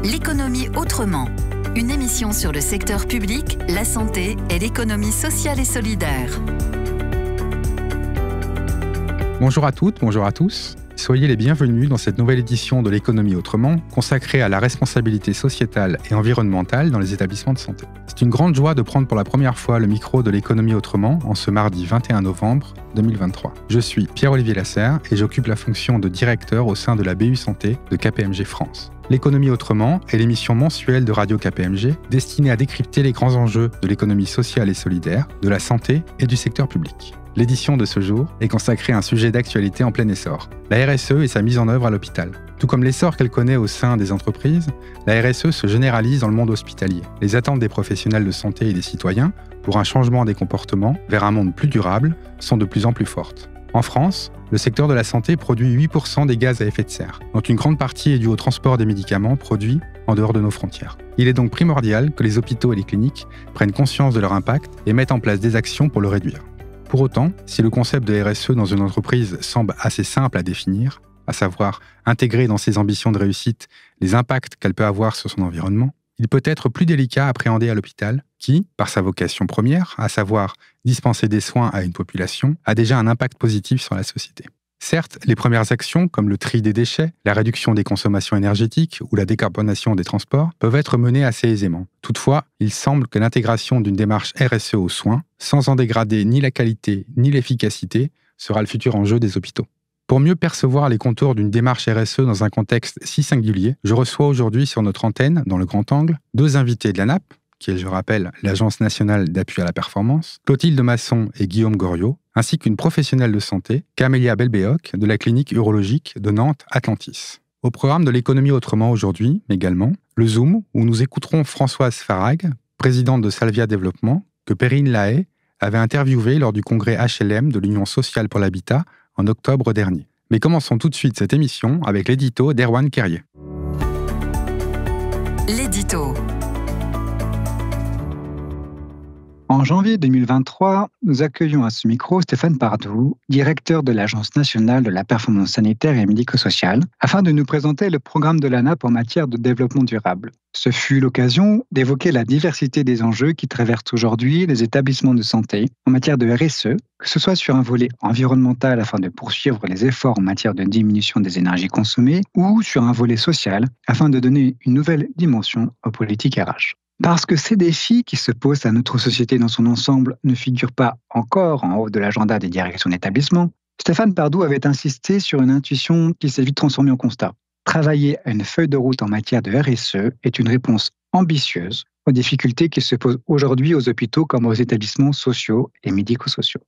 L'économie autrement. Une émission sur le secteur public, la santé et l'économie sociale et solidaire. Bonjour à toutes, bonjour à tous. Soyez les bienvenus dans cette nouvelle édition de l'économie autrement, consacrée à la responsabilité sociétale et environnementale dans les établissements de santé. C'est une grande joie de prendre pour la première fois le micro de l'économie autrement en ce mardi 21 novembre 2023. Je suis Pierre-Olivier Lasserre et j'occupe la fonction de directeur au sein de la BU Santé de KPMG France. L'économie autrement est l'émission mensuelle de Radio KPMG destinée à décrypter les grands enjeux de l'économie sociale et solidaire, de la santé et du secteur public. L'édition de ce jour est consacrée à un sujet d'actualité en plein essor, la RSE et sa mise en œuvre à l'hôpital. Tout comme l'essor qu'elle connaît au sein des entreprises, la RSE se généralise dans le monde hospitalier. Les attentes des professionnels de santé et des citoyens pour un changement des comportements vers un monde plus durable sont de plus en plus fortes. En France, le secteur de la santé produit 8% des gaz à effet de serre, dont une grande partie est due au transport des médicaments produits en dehors de nos frontières. Il est donc primordial que les hôpitaux et les cliniques prennent conscience de leur impact et mettent en place des actions pour le réduire. Pour autant, si le concept de RSE dans une entreprise semble assez simple à définir, à savoir intégrer dans ses ambitions de réussite les impacts qu'elle peut avoir sur son environnement, il peut être plus délicat à appréhender à l'hôpital qui, par sa vocation première, à savoir dispenser des soins à une population, a déjà un impact positif sur la société. Certes, les premières actions, comme le tri des déchets, la réduction des consommations énergétiques ou la décarbonation des transports, peuvent être menées assez aisément. Toutefois, il semble que l'intégration d'une démarche RSE aux soins, sans en dégrader ni la qualité ni l'efficacité, sera le futur enjeu des hôpitaux. Pour mieux percevoir les contours d'une démarche RSE dans un contexte si singulier, je reçois aujourd'hui sur notre antenne, dans le grand angle, deux invités de l'ANAP, qui est, je rappelle, l'Agence nationale d'appui à la performance, Clotilde Masson et Guillaume Goriot, ainsi qu'une professionnelle de santé, Camélia Belbéoc, de la clinique urologique de Nantes Atlantis. Au programme de l'économie autrement aujourd'hui, également, le Zoom, où nous écouterons Françoise Farag, présidente de Salvia Développement, que Perrine Lahaye avait interviewée lors du congrès HLM de l'Union sociale pour l'habitat en octobre dernier. Mais commençons tout de suite cette émission avec l'édito d'Erwan Kerrier. L'édito. En janvier 2023, nous accueillons à ce micro Stéphane Pardoux, directeur de l'Agence nationale de la performance sanitaire et médico-sociale, afin de nous présenter le programme de l'ANAP en matière de développement durable. Ce fut l'occasion d'évoquer la diversité des enjeux qui traversent aujourd'hui les établissements de santé en matière de RSE, que ce soit sur un volet environnemental afin de poursuivre les efforts en matière de diminution des énergies consommées ou sur un volet social afin de donner une nouvelle dimension aux politiques RH. Parce que ces défis qui se posent à notre société dans son ensemble ne figurent pas encore en haut de l'agenda des directions d'établissement, Stéphane Pardoux avait insisté sur une intuition qui s'est vite transformée en constat. Travailler à une feuille de route en matière de RSE est une réponse ambitieuse aux difficultés qui se posent aujourd'hui aux hôpitaux comme aux établissements sociaux et médico-sociaux.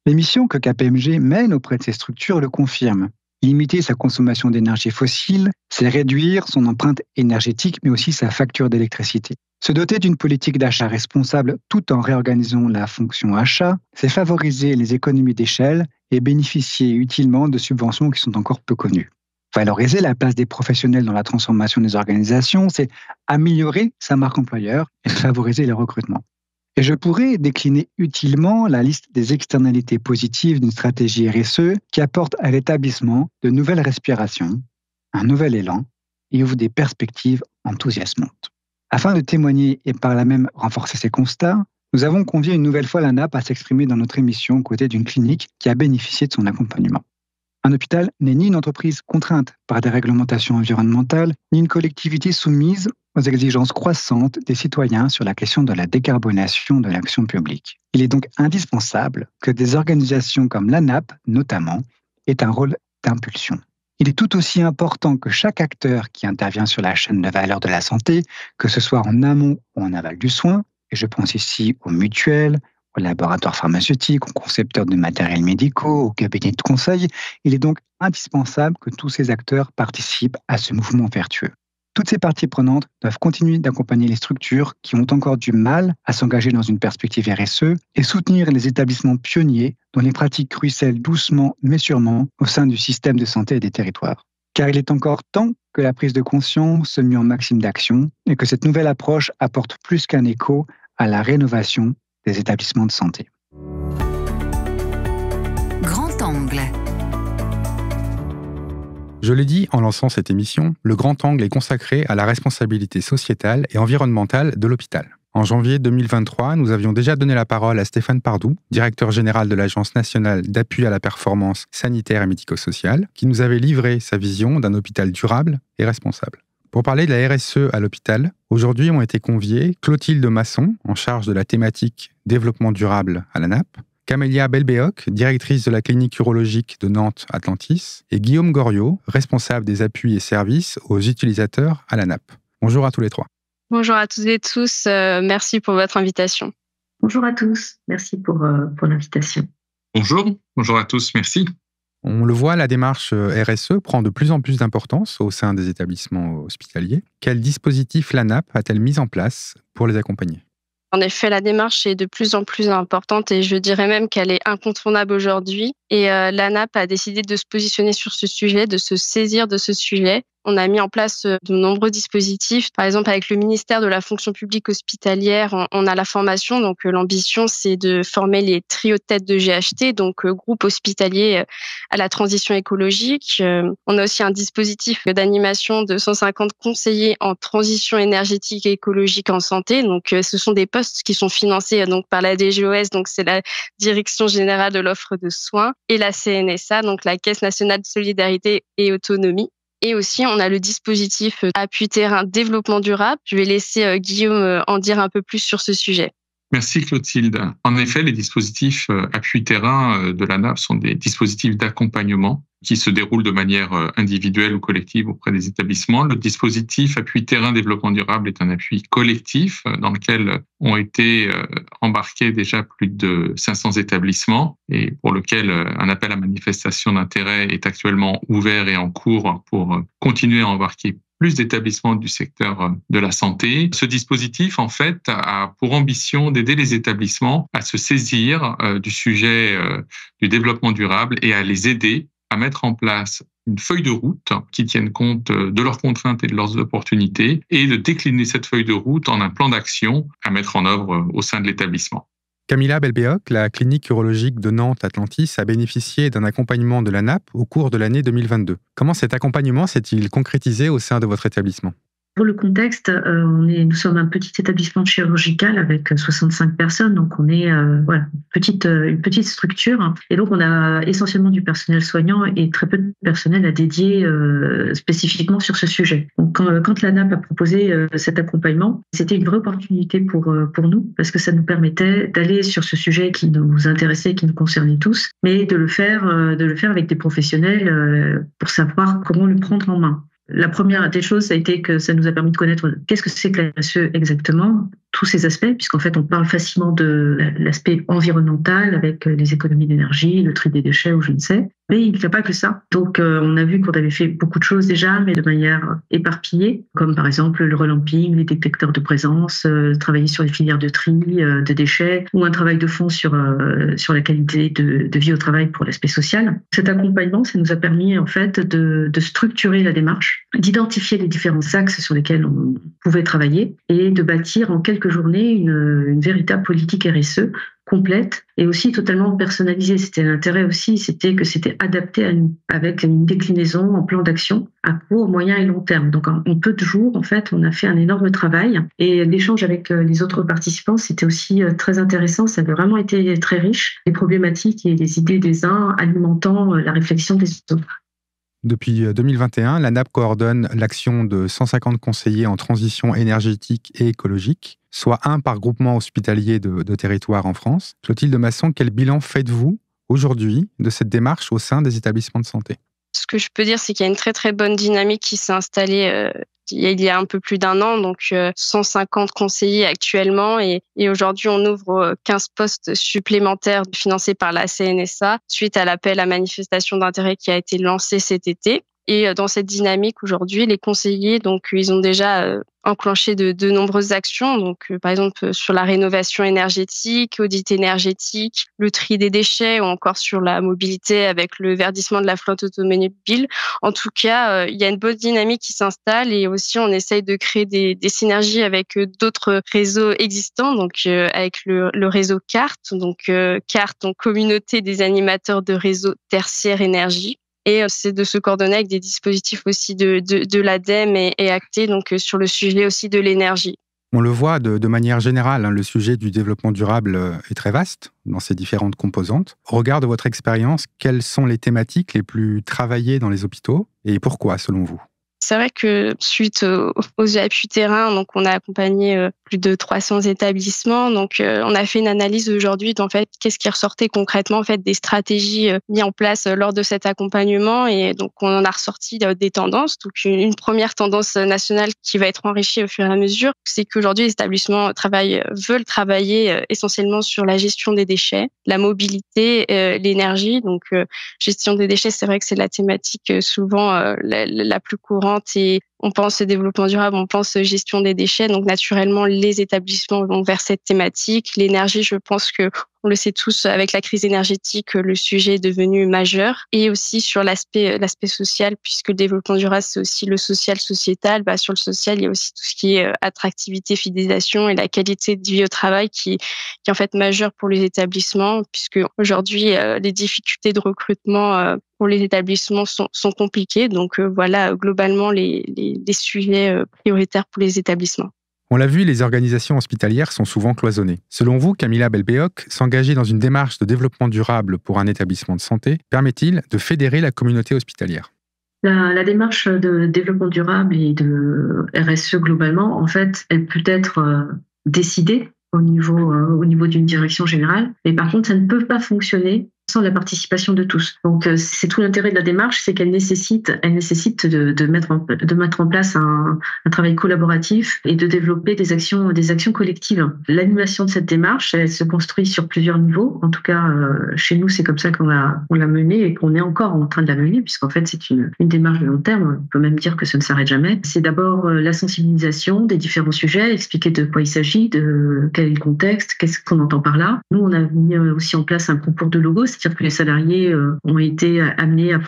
Les missions que KPMG mène auprès de ces structures le confirment. Limiter sa consommation d'énergie fossile, c'est réduire son empreinte énergétique, mais aussi sa facture d'électricité. Se doter d'une politique d'achat responsable tout en réorganisant la fonction achat, c'est favoriser les économies d'échelle et bénéficier utilement de subventions qui sont encore peu connues. Valoriser la place des professionnels dans la transformation des organisations, c'est améliorer sa marque employeur et favoriser le recrutement. Et je pourrais décliner utilement la liste des externalités positives d'une stratégie RSE qui apporte à l'établissement de nouvelles respirations, un nouvel élan et ouvre des perspectives enthousiasmantes. Afin de témoigner et par là même renforcer ces constats, nous avons convié une nouvelle fois l'ANAP à s'exprimer dans notre émission aux côtés d'une clinique qui a bénéficié de son accompagnement. Un hôpital n'est ni une entreprise contrainte par des réglementations environnementales, ni une collectivité soumise aux exigences croissantes des citoyens sur la question de la décarbonation de l'action publique. Il est donc indispensable que des organisations comme l'ANAP, notamment, aient un rôle d'impulsion. Il est tout aussi important que chaque acteur qui intervient sur la chaîne de valeur de la santé, que ce soit en amont ou en aval du soin, et je pense ici aux mutuelles, aux laboratoires pharmaceutiques, aux concepteurs de matériels médicaux, aux cabinets de conseil, il est donc indispensable que tous ces acteurs participent à ce mouvement vertueux. Toutes ces parties prenantes doivent continuer d'accompagner les structures qui ont encore du mal à s'engager dans une perspective RSE et soutenir les établissements pionniers dont les pratiques ruissellent doucement mais sûrement au sein du système de santé et des territoires. Car il est encore temps que la prise de conscience se mue en maxime d'action et que cette nouvelle approche apporte plus qu'un écho à la rénovation des établissements de santé. Grand angle. Je l'ai dit en lançant cette émission, le grand angle est consacré à la responsabilité sociétale et environnementale de l'hôpital. En janvier 2023, nous avions déjà donné la parole à Stéphane Pardou, directeur général de l'Agence nationale d'appui à la performance sanitaire et médico-sociale, qui nous avait livré sa vision d'un hôpital durable et responsable. Pour parler de la RSE à l'hôpital, aujourd'hui ont été conviés Clotilde Masson, en charge de la thématique développement durable à la NAP, Camélia Belbéoc, directrice de la clinique urologique de Nantes-Atlantis, et Guillaume Goriot, responsable des appuis et services aux utilisateurs à la NAP. Bonjour à tous les trois. Bonjour à toutes et tous, merci pour votre invitation. Bonjour à tous, merci pour l'invitation. Bonjour à tous, merci. On le voit, la démarche RSE prend de plus en plus d'importance au sein des établissements hospitaliers. Quel dispositif la NAP a-t-elle mis en place pour les accompagner ? En effet, la démarche est de plus en plus importante et je dirais même qu'elle est incontournable aujourd'hui. Et la NAP a décidé de se positionner sur ce sujet, de se saisir de ce sujet. On a mis en place de nombreux dispositifs. Par exemple, avec le ministère de la fonction publique hospitalière, on a la formation. Donc, l'ambition, c'est de former les trios de tête de GHT, donc groupe hospitalier à la transition écologique. On a aussi un dispositif d'animation de 150 conseillers en transition énergétique et écologique en santé. Donc, ce sont des postes qui sont financés donc par la DGOS, donc c'est la Direction générale de l'offre de soins, et la CNSA, donc la Caisse nationale de solidarité et autonomie. Et aussi, on a le dispositif appui terrain développement durable. Je vais laisser Guillaume en dire un peu plus sur ce sujet. Merci Clotilde. En effet, les dispositifs appui terrain de la NAP sont des dispositifs d'accompagnement qui se déroulent de manière individuelle ou collective auprès des établissements. Le dispositif appui terrain développement durable est un appui collectif dans lequel ont été embarqués déjà plus de 500 établissements et pour lequel un appel à manifestation d'intérêt est actuellement ouvert et en cours pour continuer à embarquer plus d'établissements du secteur de la santé. Ce dispositif, en fait, a pour ambition d'aider les établissements à se saisir du sujet du développement durable et à les aider à mettre en place une feuille de route qui tienne compte de leurs contraintes et de leurs opportunités et de décliner cette feuille de route en un plan d'action à mettre en œuvre au sein de l'établissement. Camélia Belbéoc, la clinique urologique de Nantes-Atlantis, a bénéficié d'un accompagnement de la NAP au cours de l'année 2022. Comment cet accompagnement s'est-il concrétisé au sein de votre établissement ? Pour le contexte, nous sommes un petit établissement chirurgical avec 65 personnes, donc on est une petite structure. Et donc on a essentiellement du personnel soignant et très peu de personnel à dédier spécifiquement sur ce sujet. Donc quand la NAP a proposé cet accompagnement, c'était une vraie opportunité pour nous parce que ça nous permettait d'aller sur ce sujet qui nous intéressait, qui nous concernait tous, mais de le faire avec des professionnels pour savoir comment le prendre en main. La première des choses, ça a été que ça nous a permis de connaître qu'est-ce que c'est que la RSE exactement, tous ces aspects, puisqu'en fait, on parle facilement de l'aspect environnemental avec les économies d'énergie, le tri des déchets ou je ne sais. Mais il n'y a pas que ça. Donc, on a vu qu'on avait fait beaucoup de choses déjà, mais de manière éparpillée, comme par exemple le relamping, les détecteurs de présence, travailler sur les filières de tri, de déchets, ou un travail de fond sur la qualité de vie au travail pour l'aspect social. Cet accompagnement, ça nous a permis en fait de structurer la démarche, d'identifier les différents axes sur lesquels on pouvait travailler et de bâtir en quelques journées une véritable politique RSE complète et aussi totalement personnalisée. C'était l'intérêt aussi, c'était que c'était adapté avec une déclinaison en plan d'action à court, moyen et long terme. Donc en peu de jours, en fait, on a fait un énorme travail et l'échange avec les autres participants, c'était aussi très intéressant. Ça avait vraiment été très riche, les problématiques et les idées des uns alimentant la réflexion des autres. Depuis 2021, la NAP coordonne l'action de 150 conseillers en transition énergétique et écologique, soit un par groupement hospitalier de territoire en France. Clotilde Masson, quel bilan faites-vous aujourd'hui de cette démarche au sein des établissements de santé ? Ce que je peux dire, c'est qu'il y a une très très bonne dynamique qui s'est installée il y a un peu plus d'un an, donc 150 conseillers actuellement et aujourd'hui on ouvre 15 postes supplémentaires financés par la CNSA suite à l'appel à manifestation d'intérêt qui a été lancé cet été. Et dans cette dynamique aujourd'hui, les conseillers, donc ils ont déjà enclenché de nombreuses actions. Donc par exemple sur la rénovation énergétique, audit énergétique, le tri des déchets ou encore sur la mobilité avec le verdissement de la flotte automobile. En tout cas, il y a une bonne dynamique qui s'installe et aussi on essaye de créer des synergies avec d'autres réseaux existants. Donc avec le réseau CART, donc CART, donc communauté des animateurs de réseau tertiaire énergie. Et c'est de se coordonner avec des dispositifs aussi de l'ADEME et Acté, donc sur le sujet aussi de l'énergie. On le voit de manière générale, le sujet du développement durable est très vaste dans ses différentes composantes. Au regard de votre expérience, quelles sont les thématiques les plus travaillées dans les hôpitaux et pourquoi, selon vous ? C'est vrai que suite aux appuis terrain, donc on a accompagné plus de 300 établissements. Donc on a fait une analyse aujourd'hui d'en fait qu'est-ce qui ressortait concrètement en fait des stratégies mises en place lors de cet accompagnement, et donc on en a ressorti des tendances. Donc une première tendance nationale qui va être enrichie au fur et à mesure, c'est qu'aujourd'hui les établissements veulent travailler essentiellement sur la gestion des déchets, la mobilité, l'énergie. Donc gestion des déchets, c'est vrai que c'est la thématique souvent la plus courante. Et on pense développement durable, on pense gestion des déchets. Donc, naturellement, les établissements vont vers cette thématique. L'énergie, je pense que on le sait tous, avec la crise énergétique, le sujet est devenu majeur. Et aussi sur l'aspect social, puisque le développement durable, c'est aussi le social, sociétal. Sur le social, il y a aussi tout ce qui est attractivité, fidélisation et la qualité de vie au travail qui est en fait majeure pour les établissements, puisque aujourd'hui, les difficultés de recrutement pour les établissements sont compliquées. Donc, voilà, globalement, les sujets prioritaires pour les établissements. On l'a vu, les organisations hospitalières sont souvent cloisonnées. Selon vous, Camilla Belbéoc, s'engager dans une démarche de développement durable pour un établissement de santé permet-il de fédérer la communauté hospitalière ? La démarche de développement durable et de RSE globalement, en fait, elle peut être décidée au niveau d'une direction générale, mais par contre, ça ne peut pas fonctionner sans la participation de tous. Donc, c'est tout l'intérêt de la démarche, c'est qu'elle nécessite de mettre en place un travail collaboratif et de développer des actions collectives. L'animation de cette démarche, elle se construit sur plusieurs niveaux. En tout cas, chez nous, c'est comme ça qu'on l'a menée et qu'on est encore en train de la mener, puisqu'en fait, c'est une démarche de long terme. On peut même dire que ça ne s'arrête jamais. C'est d'abord la sensibilisation des différents sujets, expliquer de quoi il s'agit, de quel est le contexte, qu'est-ce qu'on entend par là. Nous, on a mis aussi en place un concours de logos, c'est-à-dire que les salariés ont été amenés à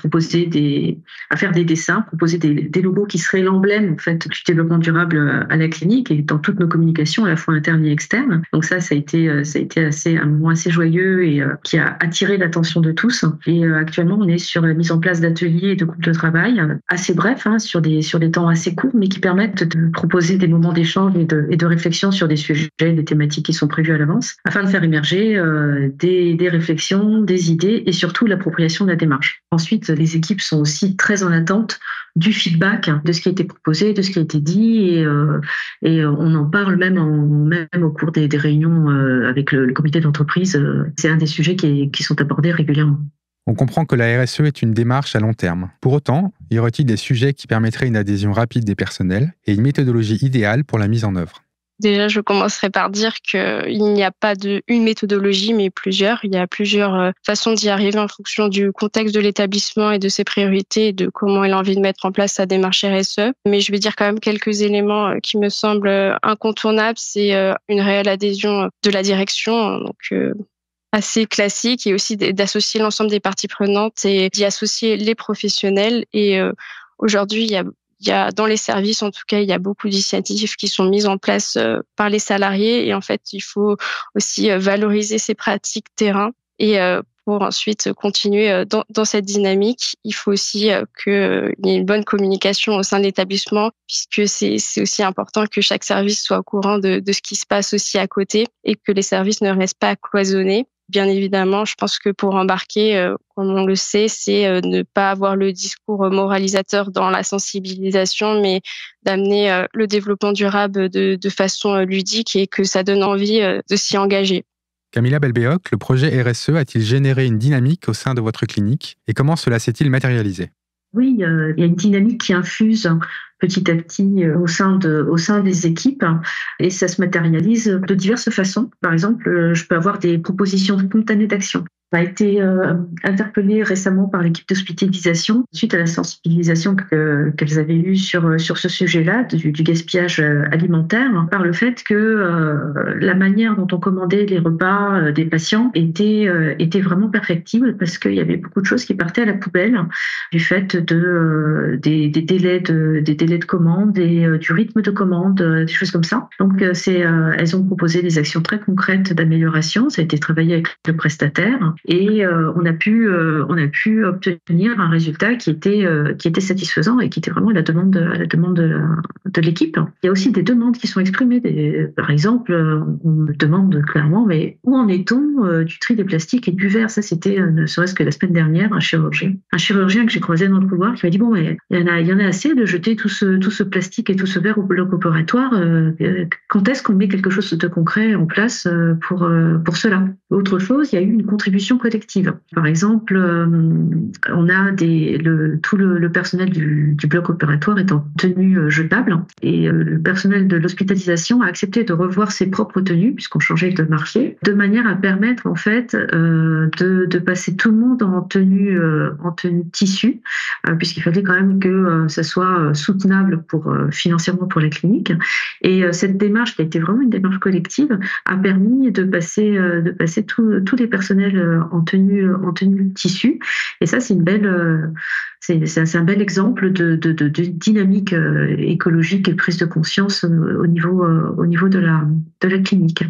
faire des dessins, proposer des logos qui seraient l'emblème en fait du développement durable à la clinique et dans toutes nos communications à la fois internes et externes. Donc ça a été un moment assez joyeux et qui a attiré l'attention de tous. Et actuellement, on est sur la mise en place d'ateliers et de groupes de travail assez brefs, sur des temps assez courts, mais qui permettent de proposer des moments d'échange et de réflexion sur des sujets, des thématiques qui sont prévues à l'avance, afin de faire émerger des réflexions, des idées et surtout l'appropriation de la démarche. Ensuite, les équipes sont aussi très en attente du feedback de ce qui a été proposé, de ce qui a été dit, et on en parle même au cours des réunions avec le comité d'entreprise. C'est un des sujets qui sont abordés régulièrement. On comprend que la RSE est une démarche à long terme. Pour autant, y aurait-il des sujets qui permettraient une adhésion rapide des personnels et une méthodologie idéale pour la mise en œuvre ? Déjà, je commencerai par dire qu'il n'y a pas une méthodologie, mais plusieurs. Il y a plusieurs façons d'y arriver en fonction du contexte de l'établissement et de ses priorités et de comment il a envie de mettre en place sa démarche RSE. Mais je vais dire quand même quelques éléments qui me semblent incontournables. C'est une réelle adhésion de la direction, donc assez classique, et aussi d'associer l'ensemble des parties prenantes et d'y associer les professionnels. Et aujourd'hui, il y a dans les services, en tout cas, il y a beaucoup d'initiatives qui sont mises en place par les salariés. Et en fait, il faut aussi valoriser ces pratiques terrain. Et pour ensuite continuer dans cette dynamique, il faut aussi qu'il y ait une bonne communication au sein de l'établissement, puisque c'est aussi important que chaque service soit au courant de ce qui se passe aussi à côté et que les services ne restent pas cloisonnés. Bien évidemment, je pense que pour embarquer, comme on le sait, c'est ne pas avoir le discours moralisateur dans la sensibilisation, mais d'amener le développement durable de façon ludique et que ça donne envie de s'y engager. Camilla Belbéoc, le projet RSE a-t-il généré une dynamique au sein de votre clinique et comment cela s'est-il matérialisé ? Oui, il y a une dynamique qui infuse petit à petit au sein des équipes et ça se matérialise de diverses façons. Par exemple, je peux avoir des propositions spontanées d'action. On a été interpellé récemment par l'équipe d'hospitalisation suite à la sensibilisation qu'elles avaient eue sur ce sujet-là du gaspillage alimentaire, par le fait que la manière dont on commandait les repas des patients était vraiment perfectible, parce qu'il y avait beaucoup de choses qui partaient à la poubelle du fait des délais délais de commande et du rythme de commande, des choses comme ça. Donc, elles ont proposé des actions très concrètes d'amélioration. Ça a été travaillé avec le prestataire et on a pu obtenir un résultat qui était satisfaisant et qui était vraiment à la demande de l'équipe. Il y a aussi des demandes qui sont exprimées. Par exemple, on me demande clairement, mais où en est-on du tri des plastiques et du verre? Ça, c'était ne serait-ce que la semaine dernière, un chirurgien que j'ai croisé dans le couloir qui m'a dit, bon, mais il y en a assez de jeter tout ce plastique et tout ce verre au bloc opératoire. Quand est-ce qu'on met quelque chose de concret en place pour cela? Autre chose, il y a eu une contribution collective. Par exemple, on a tout le personnel du bloc opératoire est en tenue jetable et le personnel de l'hospitalisation a accepté de revoir ses propres tenues puisqu'on changeait de marché, de manière à permettre en fait de passer tout le monde en tenue tissu, puisqu'il fallait quand même que ça soit soutenable financièrement pour la clinique. Et cette démarche, qui a été vraiment une démarche collective, a permis de passer tous les personnels en tenue tissu. Et ça, c'est c'est un bel exemple de dynamique écologique et prise de conscience au niveau de la clinique.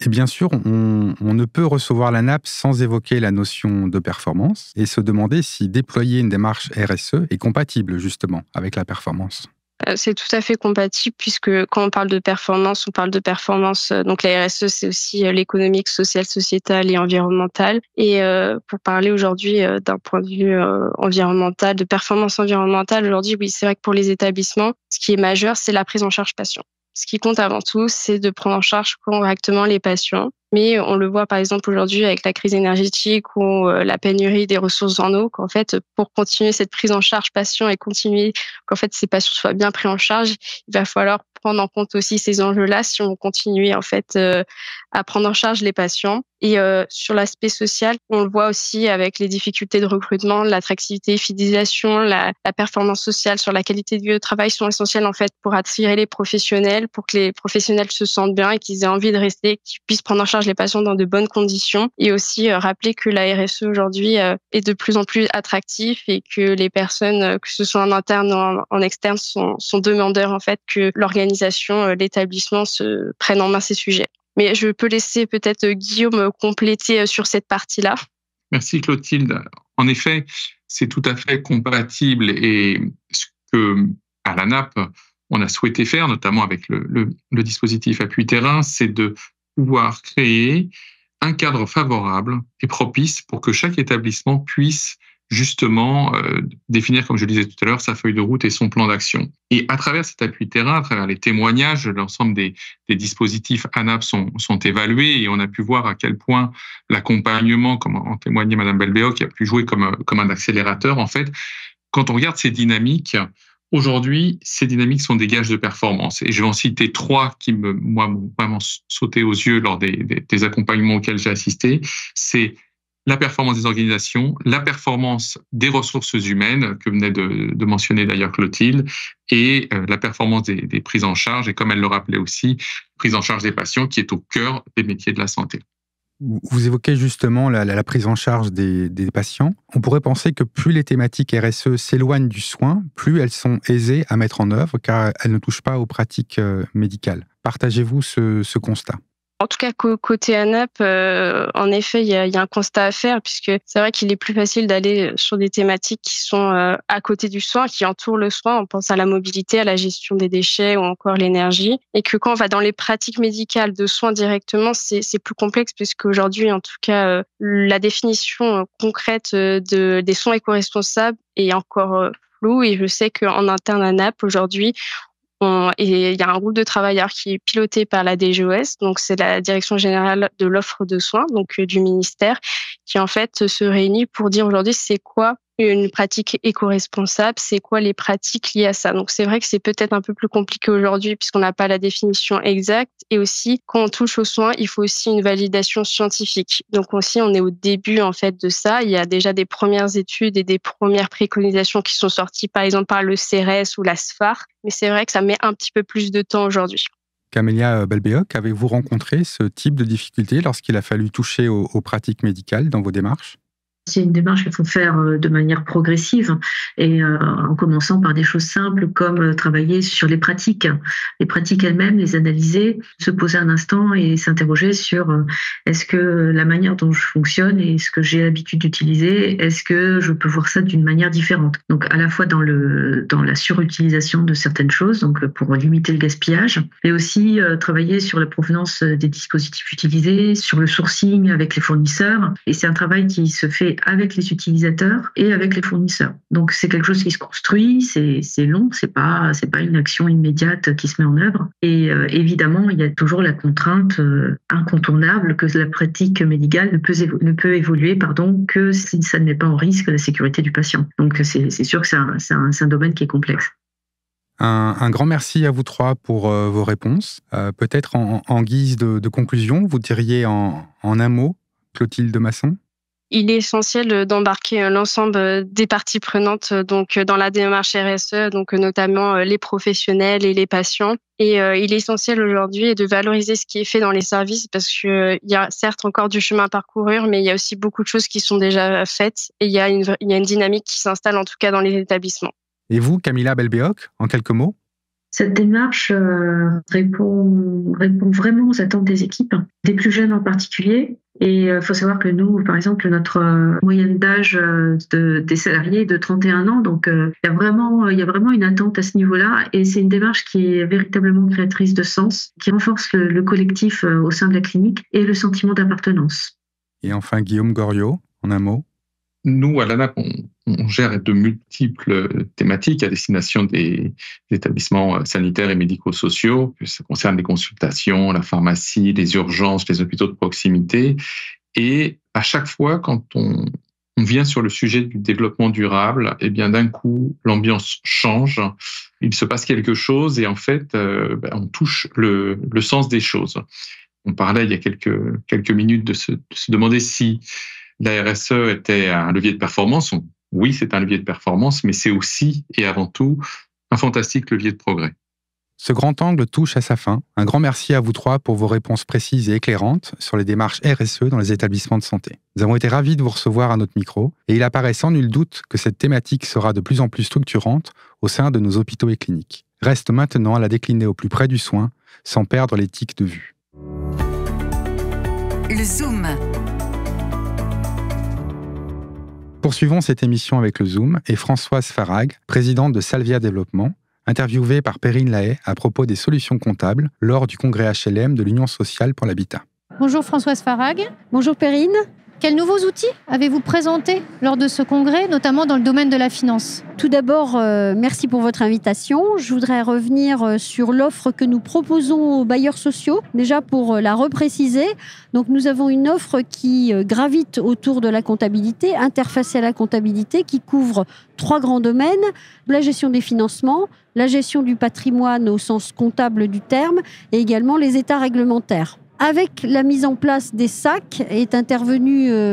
Et bien sûr, on ne peut recevoir la NAP sans évoquer la notion de performance et se demander si déployer une démarche RSE est compatible justement avec la performance. C'est tout à fait compatible puisque quand on parle de performance, on parle de performance. Donc la RSE, c'est aussi l'économique, sociale, sociétale et environnementale. Et pour parler aujourd'hui d'un point de vue environnemental, de performance environnementale, aujourd'hui, oui, c'est vrai que pour les établissements, ce qui est majeur, c'est la prise en charge patient. Ce qui compte avant tout, c'est de prendre en charge correctement les patients. Mais on le voit par exemple aujourd'hui avec la crise énergétique ou la pénurie des ressources en eau, qu'en fait, pour continuer cette prise en charge patient et continuer qu'en fait ces patients soient bien pris en charge, il va falloir prendre en compte aussi ces enjeux-là si on continue en fait à prendre en charge les patients. Et sur l'aspect social, on le voit aussi avec les difficultés de recrutement, l'attractivité, fidélisation, la performance sociale sur la qualité de vie au travail sont essentielles en fait pour attirer les professionnels, pour que les professionnels se sentent bien et qu'ils aient envie de rester, qu'ils puissent prendre en charge les patients dans de bonnes conditions. Et aussi rappeler que la RSE aujourd'hui est de plus en plus attractive et que les personnes, que ce soit en interne ou en externe, sont demandeurs en fait que l'organisation, l'établissement se prenne en main ces sujets. Mais je peux laisser peut-être Guillaume compléter sur cette partie-là. Merci Clotilde. En effet, c'est tout à fait compatible et ce que à la NAP, on a souhaité faire, notamment avec le dispositif appui terrain, c'est de pouvoir créer un cadre favorable et propice pour que chaque établissement puisse justement définir, comme je le disais tout à l'heure, sa feuille de route et son plan d'action. Et à travers cet appui terrain, à travers les témoignages, l'ensemble des dispositifs ANAP sont évalués et on a pu voir à quel point l'accompagnement, comme en témoignait Madame Belbéo, qui a pu jouer comme un accélérateur, en fait, quand on regarde ces dynamiques, aujourd'hui, ces dynamiques sont des gages de performance. Et je vais en citer 3 qui m'ont vraiment sauté aux yeux lors des accompagnements auxquels j'ai assisté. C'est la performance des organisations, la performance des ressources humaines, que venait de mentionner d'ailleurs Clotilde, et la performance des prises en charge, et comme elle le rappelait aussi, prise en charge des patients qui est au cœur des métiers de la santé. Vous évoquez justement la prise en charge des patients. On pourrait penser que plus les thématiques RSE s'éloignent du soin, plus elles sont aisées à mettre en œuvre, car elles ne touchent pas aux pratiques médicales. Partagez-vous ce constat ? En tout cas, côté ANAP, en effet, il y a un constat à faire puisque c'est vrai qu'il est plus facile d'aller sur des thématiques qui sont à côté du soin, qui entourent le soin. On pense à la mobilité, à la gestion des déchets ou encore l'énergie. Et que quand on va dans les pratiques médicales de soins directement, c'est plus complexe puisqu'aujourd'hui, en tout cas, la définition concrète des soins éco-responsables est encore floue. Et je sais qu'en interne ANAP, aujourd'hui, et il y a un groupe de travailleurs qui est piloté par la DGOS, donc c'est la Direction générale de l'offre de soins, donc du ministère, qui en fait se réunit pour dire aujourd'hui c'est quoi une pratique éco-responsable, c'est quoi les pratiques liées à ça. Donc c'est vrai que c'est peut-être un peu plus compliqué aujourd'hui puisqu'on n'a pas la définition exacte. Et aussi, quand on touche aux soins, il faut aussi une validation scientifique. Donc aussi, on est au début en fait de ça. Il y a déjà des premières études et des premières préconisations qui sont sorties, par exemple par le CRS ou la SFAR. Mais c'est vrai que ça met un petit peu plus de temps aujourd'hui. Camélia Belbéoc, avez-vous rencontré ce type de difficulté lorsqu'il a fallu toucher aux pratiques médicales dans vos démarches ? C'est une démarche qu'il faut faire de manière progressive et en commençant par des choses simples comme travailler sur les pratiques elles-mêmes, les analyser, se poser un instant et s'interroger sur est-ce que la manière dont je fonctionne et ce que j'ai l'habitude d'utiliser, est-ce que je peux voir ça d'une manière différente. Donc à la fois dans la surutilisation de certaines choses, donc pour limiter le gaspillage, mais aussi travailler sur la provenance des dispositifs utilisés, sur le sourcing avec les fournisseurs. Et c'est un travail qui se fait avec les utilisateurs et avec les fournisseurs. Donc c'est quelque chose qui se construit, c'est long, c'est pas une action immédiate qui se met en œuvre. Et évidemment, il y a toujours la contrainte incontournable que la pratique médicale ne peut évoluer que si ça ne met pas en risque la sécurité du patient. Donc c'est sûr que c'est un domaine qui est complexe. Un grand merci à vous trois pour vos réponses. Peut-être en guise de conclusion, vous diriez en un mot, Clotilde Masson ? Il est essentiel d'embarquer l'ensemble des parties prenantes donc dans la démarche RSE, donc notamment les professionnels et les patients. Et il est essentiel aujourd'hui de valoriser ce qui est fait dans les services parce qu'il y a certes encore du chemin à parcourir, mais il y a aussi beaucoup de choses qui sont déjà faites et il y a une dynamique qui s'installe en tout cas dans les établissements. Et vous, Camilla Belbéoc, en quelques mots ? Cette démarche répond vraiment aux attentes des équipes, des plus jeunes en particulier. Et il faut savoir que nous, par exemple, notre moyenne d'âge des salariés est de 31 ans. Donc, il y a vraiment une attente à ce niveau-là. Et c'est une démarche qui est véritablement créatrice de sens, qui renforce le collectif au sein de la clinique et le sentiment d'appartenance. Et enfin, Guillaume Goriot, en un mot. Nous, à l'ANAP, on gère de multiples thématiques à destination des établissements sanitaires et médico-sociaux. Ça concerne les consultations, la pharmacie, les urgences, les hôpitaux de proximité. Et à chaque fois, quand on vient sur le sujet du développement durable, eh bien, d'un coup, l'ambiance change. Il se passe quelque chose et en fait, on touche le sens des choses. On parlait il y a quelques minutes de se demander si la RSE était un levier de performance. Oui, c'est un levier de performance, mais c'est aussi et avant tout un fantastique levier de progrès. Ce grand angle touche à sa fin. Un grand merci à vous trois pour vos réponses précises et éclairantes sur les démarches RSE dans les établissements de santé. Nous avons été ravis de vous recevoir à notre micro et il apparaît sans nul doute que cette thématique sera de plus en plus structurante au sein de nos hôpitaux et cliniques. Reste maintenant à la décliner au plus près du soin sans perdre l'éthique de vue. Le Zoom. Poursuivons cette émission avec le Zoom et Françoise Farag, présidente de Salvia Développement, interviewée par Perrine Lahaye à propos des solutions comptables lors du congrès HLM de l'Union sociale pour l'habitat. Bonjour Françoise Farag. Bonjour Perrine. Quels nouveaux outils avez-vous présentés lors de ce congrès, notamment dans le domaine de la finance ? Tout d'abord, merci pour votre invitation. Je voudrais revenir sur l'offre que nous proposons aux bailleurs sociaux, déjà pour la repréciser. Donc, nous avons une offre qui gravite autour de la comptabilité, interfacée à la comptabilité, qui couvre 3 grands domaines, la gestion des financements, la gestion du patrimoine au sens comptable du terme, et également les états réglementaires. Avec la mise en place des SAC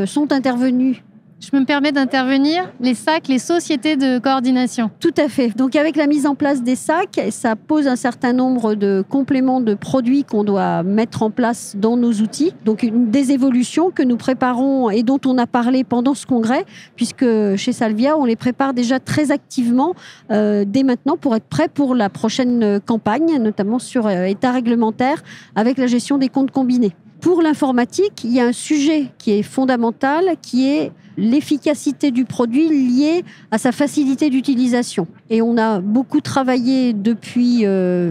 sont intervenus. Je me permets d'intervenir, les SAC, les sociétés de coordination. Tout à fait. Donc avec la mise en place des SAC, ça pose un certain nombre de compléments de produits qu'on doit mettre en place dans nos outils. Donc des évolutions que nous préparons et dont on a parlé pendant ce congrès, puisque chez Salvia, on les prépare déjà très activement dès maintenant pour être prêt pour la prochaine campagne, notamment sur état réglementaire avec la gestion des comptes combinés. Pour l'informatique, il y a un sujet qui est fondamental, qui est l'efficacité du produit liée à sa facilité d'utilisation. Et on a beaucoup travaillé depuis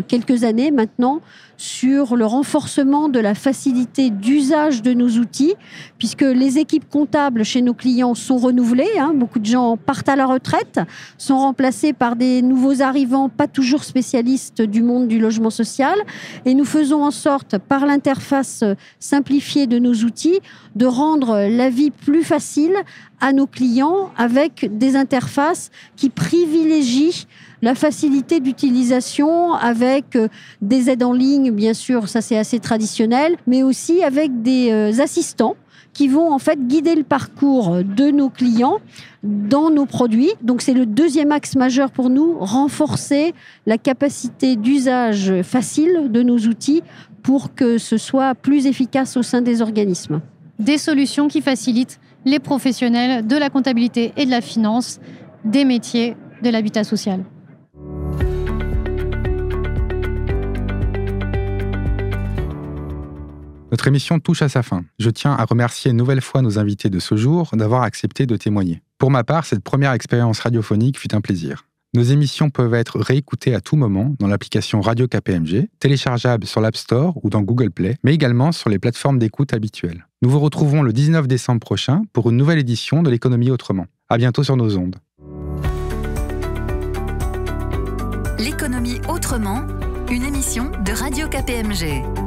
quelques années maintenant sur le renforcement de la facilité d'usage de nos outils, puisque les équipes comptables chez nos clients sont renouvelées. Beaucoup de gens partent à la retraite, sont remplacés par des nouveaux arrivants, pas toujours spécialistes du monde du logement social. Et nous faisons en sorte, par l'interface simplifiée de nos outils, de rendre la vie plus facile à nos clients avec des interfaces qui privilégient la facilité d'utilisation avec des aides en ligne, bien sûr, ça c'est assez traditionnel, mais aussi avec des assistants qui vont en fait guider le parcours de nos clients dans nos produits. Donc c'est le deuxième axe majeur pour nous, renforcer la capacité d'usage facile de nos outils pour que ce soit plus efficace au sein des organismes. Des solutions qui facilitent les professionnels de la comptabilité et de la finance des métiers de l'habitat social. Notre émission touche à sa fin. Je tiens à remercier une nouvelle fois nos invités de ce jour d'avoir accepté de témoigner. Pour ma part, cette première expérience radiophonique fut un plaisir. Nos émissions peuvent être réécoutées à tout moment dans l'application Radio KPMG, téléchargeable sur l'App Store ou dans Google Play, mais également sur les plateformes d'écoute habituelles. Nous vous retrouverons le 19 décembre prochain pour une nouvelle édition de l'Économie autrement. À bientôt sur nos ondes. L'économie autrement, une émission de Radio KPMG.